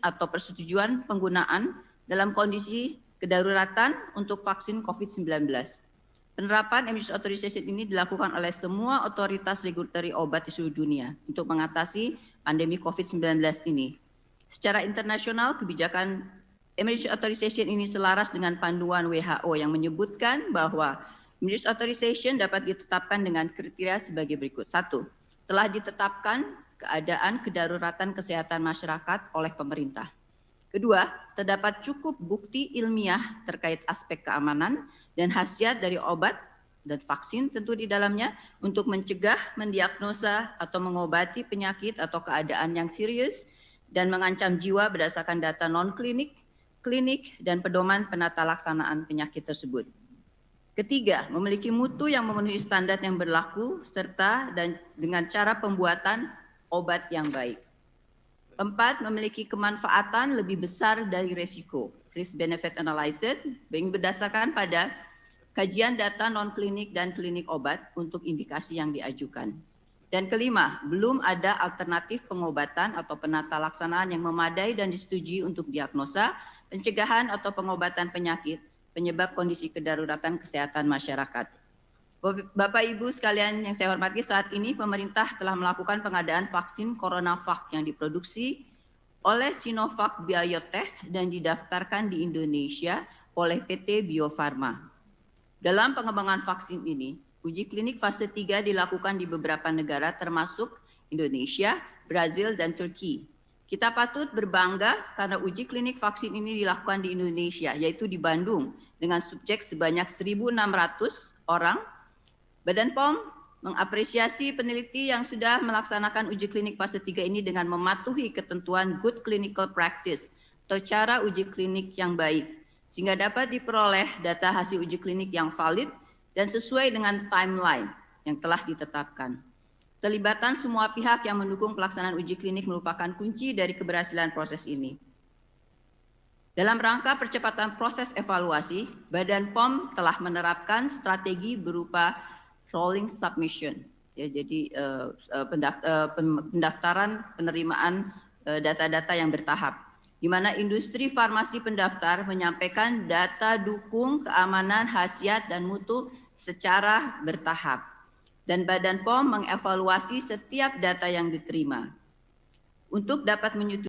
atau persetujuan penggunaan dalam kondisi kedaruratan untuk vaksin COVID-19. Penerapan emergency authorization ini dilakukan oleh semua otoritas regulatory obat di seluruh dunia untuk mengatasi pandemi COVID-19 ini. Secara internasional, kebijakan emergency authorization ini selaras dengan panduan WHO yang menyebutkan bahwa emergency authorization dapat ditetapkan dengan kriteria sebagai berikut. 1. Telah ditetapkan keadaan kedaruratan kesehatan masyarakat oleh pemerintah. Kedua, terdapat cukup bukti ilmiah terkait aspek keamanan dan khasiat dari obat dan vaksin tentu di dalamnya untuk mencegah, mendiagnosa atau mengobati penyakit atau keadaan yang serius dan mengancam jiwa berdasarkan data non-klinik, klinik, dan pedoman penata laksanaan penyakit tersebut. Ketiga, memiliki mutu yang memenuhi standar yang berlaku serta dan dengan cara pembuatan obat yang baik. 4. Memiliki kemanfaatan lebih besar dari risiko, risk benefit analysis, yang berdasarkan pada kajian data non-klinik dan klinik obat untuk indikasi yang diajukan. Dan kelima, belum ada alternatif pengobatan atau penata laksanaan yang memadai dan disetujui untuk diagnosa, pencegahan atau pengobatan penyakit penyebab kondisi kedaruratan kesehatan masyarakat. Bapak Ibu sekalian yang saya hormati, saat ini pemerintah telah melakukan pengadaan vaksin CoronaVac yang diproduksi oleh Sinovac Biotech dan didaftarkan di Indonesia oleh PT Bio Farma. Dalam pengembangan vaksin ini, uji klinik fase 3 dilakukan di beberapa negara termasuk Indonesia, Brazil, dan Turki. Kita patut berbangga karena uji klinik vaksin ini dilakukan di Indonesia, yaitu di Bandung, dengan subjek sebanyak 1.600 orang. Badan POM mengapresiasi peneliti yang sudah melaksanakan uji klinik fase 3 ini dengan mematuhi ketentuan good clinical practice atau cara uji klinik yang baik, sehingga dapat diperoleh data hasil uji klinik yang valid dan sesuai dengan timeline yang telah ditetapkan. Terlibatan semua pihak yang mendukung pelaksanaan uji klinik merupakan kunci dari keberhasilan proses ini. Dalam rangka percepatan proses evaluasi, Badan POM telah menerapkan strategi berupa rolling submission, ya, jadi pendaftaran penerimaan data-data yang bertahap, di mana industri farmasi pendaftar menyampaikan data dukung keamanan, khasiat, dan mutu secara bertahap. Dan Badan POM mengevaluasi setiap data yang diterima. Untuk dapat menyetujui